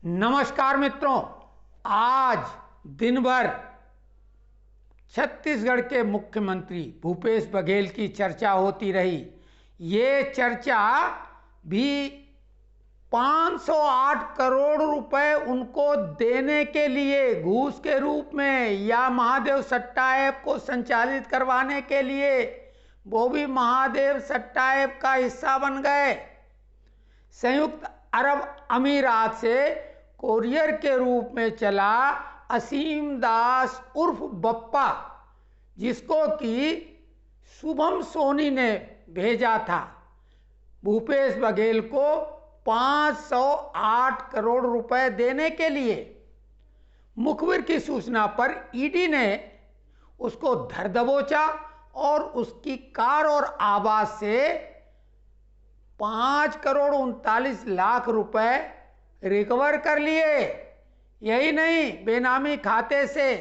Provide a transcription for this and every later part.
नमस्कार मित्रों, आज दिन भर छत्तीसगढ़ के मुख्यमंत्री भूपेश बघेल की चर्चा होती रही। ये चर्चा भी 508 करोड़ रुपए उनको देने के लिए घूस के रूप में या महादेव सट्टा ऐप को संचालित करवाने के लिए वो भी महादेव सट्टा ऐप का हिस्सा बन गए। संयुक्त अरब अमीरात से कोरियर के रूप में चला असीम दास उर्फ बप्पा, जिसको कि शुभम सोनी ने भेजा था भूपेश बघेल को 508 करोड़ रुपए देने के लिए। मुखबिर की सूचना पर ईडी ने उसको धर दबोचा और उसकी कार और आवास से 5,39,00,000 रुपए रिकवर कर लिए। यही नहीं, बेनामी खाते से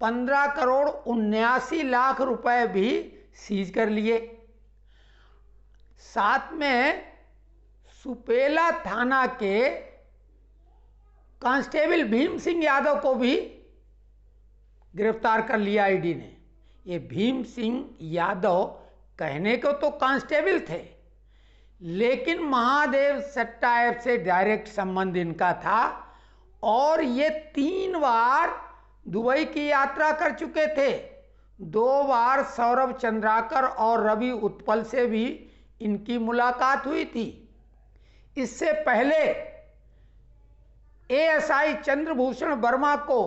15,79,00,000 रुपए भी सीज कर लिए। साथ में सुपेला थाना के कांस्टेबल भीम सिंह यादव को भी गिरफ्तार कर लिया ईडी ने। ये भीम सिंह यादव कहने को तो कांस्टेबल थे, लेकिन महादेव सट्टा ऐप से डायरेक्ट संबंध इनका था और ये 3 बार दुबई की यात्रा कर चुके थे। 2 बार सौरभ चंद्राकर और रवि उत्पल से भी इनकी मुलाकात हुई थी। इससे पहले एएसआई चंद्रभूषण वर्मा को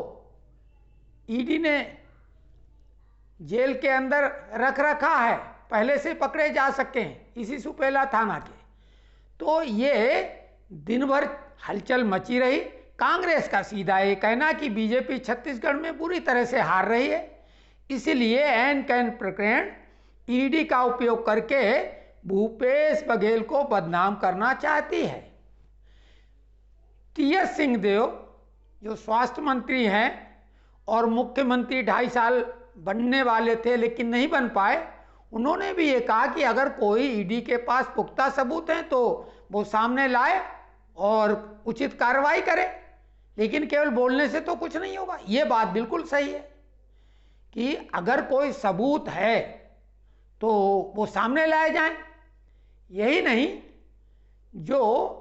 ईडी ने जेल के अंदर रख रखा है, पहले से पकड़े जा सके हैं इसी सुपेला थाना के। तो ये दिन भर हलचल मची रही। कांग्रेस का सीधा ये कहना कि बीजेपी छत्तीसगढ़ में बुरी तरह से हार रही है, इसलिए एन कैन प्रकरण ईडी का उपयोग करके भूपेश बघेल को बदनाम करना चाहती है। टीएस सिंहदेव जो स्वास्थ्य मंत्री हैं और मुख्यमंत्री 2.5 साल बनने वाले थे लेकिन नहीं बन पाए, उन्होंने भी ये कहा कि अगर कोई ईडी के पास पुख्ता सबूत हैं तो वो सामने लाए और उचित कार्रवाई करे, लेकिन केवल बोलने से तो कुछ नहीं होगा। ये बात बिल्कुल सही है कि अगर कोई सबूत है तो वो सामने लाए जाएं। यही नहीं, जो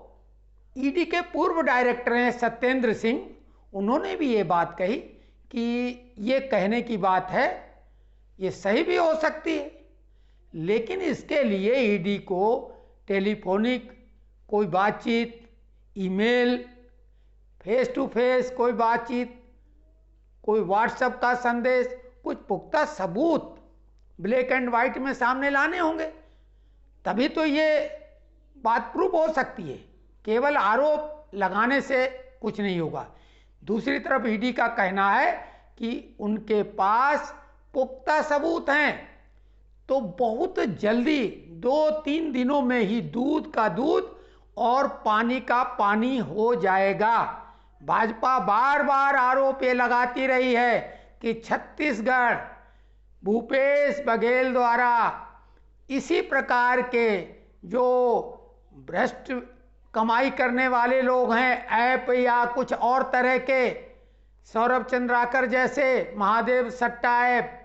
ईडी के पूर्व डायरेक्टर हैं सत्येंद्र सिंह, उन्होंने भी ये बात कही कि ये कहने की बात है, ये सही भी हो सकती है, लेकिन इसके लिए ईडी को टेलीफोनिक कोई बातचीत, ईमेल, फेस टू फेस कोई बातचीत, कोई व्हाट्सएप का संदेश, कुछ पुख्ता सबूत ब्लैक एंड वाइट में सामने लाने होंगे, तभी तो ये बात प्रूव हो सकती है। केवल आरोप लगाने से कुछ नहीं होगा। दूसरी तरफ ईडी का कहना है कि उनके पास पुख्ता सबूत हैं, तो बहुत जल्दी 2-3 दिनों में ही दूध का दूध और पानी का पानी हो जाएगा। भाजपा बार बार आरोप ये लगाती रही है कि छत्तीसगढ़ भूपेश बघेल द्वारा इसी प्रकार के जो भ्रष्ट कमाई करने वाले लोग हैं, ऐप या कुछ और तरह के, सौरभ चंद्राकर जैसे, महादेव सट्टा ऐप,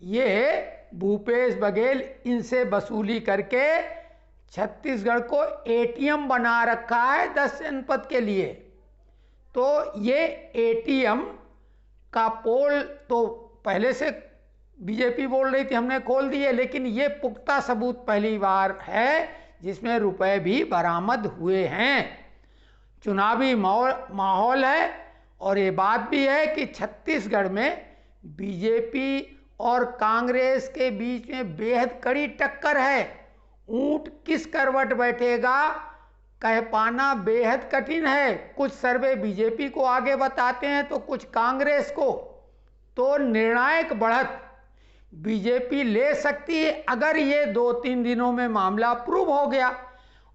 ये भूपेश बघेल इनसे वसूली करके छत्तीसगढ़ को एटीएम बना रखा है 10 जनपद के लिए। तो ये एटीएम का पोल तो पहले से बीजेपी बोल रही थी हमने खोल दिए, लेकिन ये पुख्ता सबूत पहली बार है जिसमें रुपए भी बरामद हुए हैं। चुनावी माहौल है और ये बात भी है कि छत्तीसगढ़ में बीजेपी और कांग्रेस के बीच में बेहद कड़ी टक्कर है। ऊंट किस करवट बैठेगा कह पाना बेहद कठिन है। कुछ सर्वे बीजेपी को आगे बताते हैं तो कुछ कांग्रेस को। तो निर्णायक बढ़त बीजेपी ले सकती है अगर ये 2-3 दिनों में मामला प्रूव हो गया,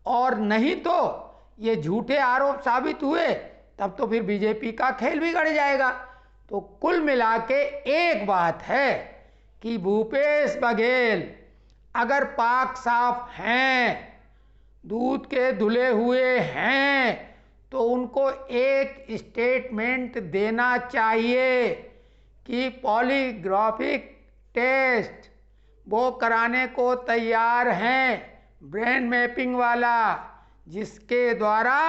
और नहीं तो ये झूठे आरोप साबित हुए तब तो फिर बीजेपी का खेल बिगड़ जाएगा। तो कुल मिला के एक बात है कि भूपेश बघेल अगर पाक साफ हैं, दूध के धुले हुए हैं, तो उनको एक स्टेटमेंट देना चाहिए कि पॉलीग्राफिक टेस्ट वो कराने को तैयार हैं, ब्रेन मैपिंग वाला, जिसके द्वारा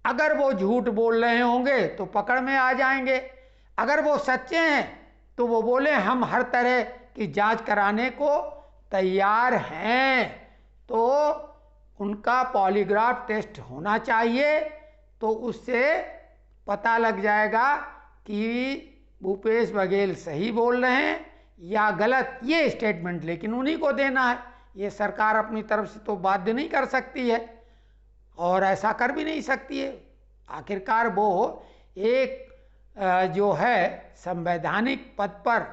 अगर वो झूठ बोल रहे होंगे तो पकड़ में आ जाएंगे, अगर वो सच्चे हैं तो वो बोले हम हर तरह की जांच कराने को तैयार हैं। तो उनका पॉलीग्राफ टेस्ट होना चाहिए, तो उससे पता लग जाएगा कि भूपेश बघेल सही बोल रहे हैं या गलत। ये स्टेटमेंट लेकिन उन्हीं को देना है, ये सरकार अपनी तरफ से तो बाध्य नहीं कर सकती है और ऐसा कर भी नहीं सकती है। आखिरकार वो एक जो है संवैधानिक पद पर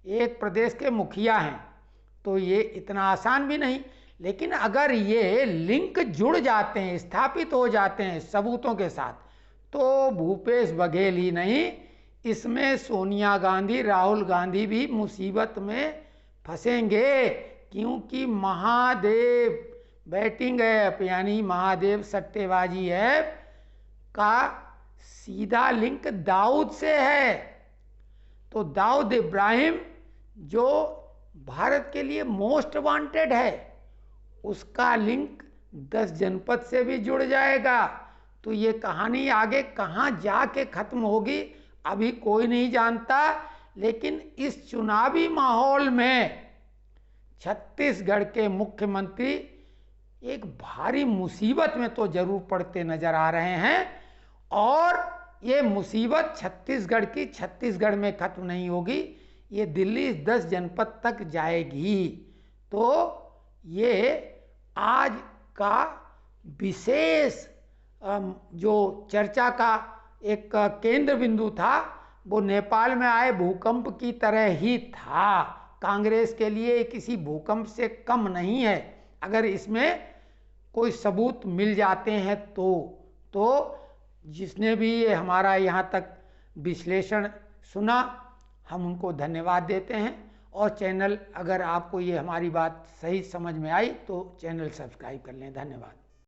एक प्रदेश के मुखिया हैं, तो ये इतना आसान भी नहीं। लेकिन अगर ये लिंक जुड़ जाते हैं, स्थापित हो जाते हैं सबूतों के साथ, तो भूपेश बघेल ही नहीं, इसमें सोनिया गांधी, राहुल गांधी भी मुसीबत में फंसेंगे, क्योंकि महादेव बैटिंग ऐप यानी महादेव सट्टेबाजी ऐप का सीधा लिंक दाऊद से है। तो दाऊद इब्राहिम जो भारत के लिए मोस्ट वांटेड है, उसका लिंक 10 जनपद से भी जुड़ जाएगा। तो ये कहानी आगे कहाँ जाके खत्म होगी अभी कोई नहीं जानता। लेकिन इस चुनावी माहौल में छत्तीसगढ़ के मुख्यमंत्री एक भारी मुसीबत में तो जरूर पड़ते नजर आ रहे हैं, और ये मुसीबत छत्तीसगढ़ की छत्तीसगढ़ में खत्म नहीं होगी, ये दिल्ली 10 जनपद तक जाएगी। तो ये आज का विशेष जो चर्चा का एक केंद्र बिंदु था, वो नेपाल में आए भूकंप की तरह ही था। कांग्रेस के लिए किसी भूकंप से कम नहीं है, अगर इसमें कोई सबूत मिल जाते हैं तो जिसने भी ये हमारा यहाँ तक विश्लेषण सुना, हम उनको धन्यवाद देते हैं। और चैनल, अगर आपको ये हमारी बात सही समझ में आई तो चैनल सब्सक्राइब कर लें। धन्यवाद।